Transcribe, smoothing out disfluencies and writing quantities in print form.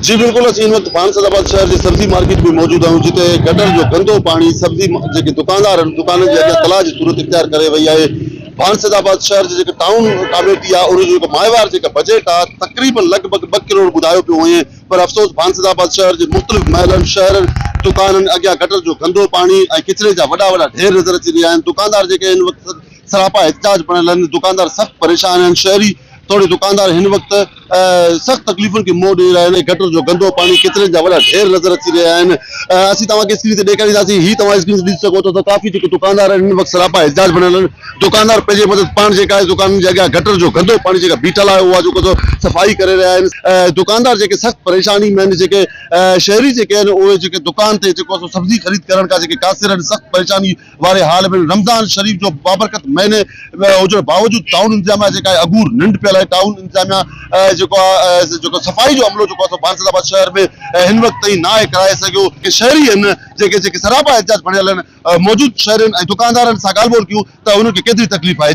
जी बिल्कुल, असीं इन वक़्तु फानसादाबाद शहर जे सब्ज़ी मार्केट में मौजूद आहियूं, जिते गटर जो गंदो पाणी सब्ज़ी जेके दुकानदार आहिनि, दुकाननि जे अॻियां तलाउ जी सूरत इख्तियार करे वई आहे। फानसादाबाद शहर जे जेके टाउन कमेटी आहे, उन जो जेको माहिवार जेका बजट आहे, तक़रीबन लॻभॻि 2 करोड़ ॿुधायो पियो वञे, पर अफ़सोस फानसादाबाद शहर जे मुख़्तलिफ़ महलनि, शहरनि, दुकाननि अॻियां गटर जो गंदो पाणी ऐं किचिरे जा वॾा वॾा ढेर नज़र अची रहिया आहिनि। दुकानदार जेके हिन वक़्तु सरापा एहतिजाज बणियल आहिनि, दुकानदार सख़्तु परेशान आहिनि। शहरी थोड़े दुकानदार हिन वक़्तु सख़्त तकलीफ़ुनि खे मुंहुं ॾेई रहिया आहिनि। गटर जो गंदो पाणी, किचिरे जा वॾा ढेर नज़र अची रहिया आहिनि। असीं तव्हांखे स्क्रीन ते ॾेखारींदासीं। ही तव्हां स्क्रीन ते ॾिसी सघो था त काफ़ी जेके दुकानदार आहिनि, हिन वक़्तु सरापा एहतिजाज बणियल आहिनि। दुकानदार पंहिंजे मदद पाण जेका आहे दुकाननि जे अॻियां गटर जो गंदो पाणी जेका बीठल आहे, उहा जेको सफ़ाई करे रहिया आहिनि। दुकानदार जेके सख़्तु परेशानी में आहिनि, जेके शहरी जेके आहिनि, उहे जेके दुकान ते जेको सब्ज़ी ख़रीद करण खां जेके कासिर आहिनि, सख़्तु परेशानी वारे हाल में। रमज़ान शरीफ़ जो बाबरकत महीने हुजण बावजूदि टाउन इंतिज़ामिया जेका आहे अगूर निंड पियल आहे। टाउन इंतिज़ामिया जेको सफ़ाई जो अमलो जेको आहे फानसादाबाद शहर में हिन वक़्तु ताईं नाहे कराए सघियो। के शहरी आहिनि जेके सरापा एहतिजाज बणियल आहिनि, मौजूदु शहरनि ऐं दुकानदारनि सां ॻाल्हि ॿोल कयूं त उन्हनि खे केतिरी तकलीफ़ आहे।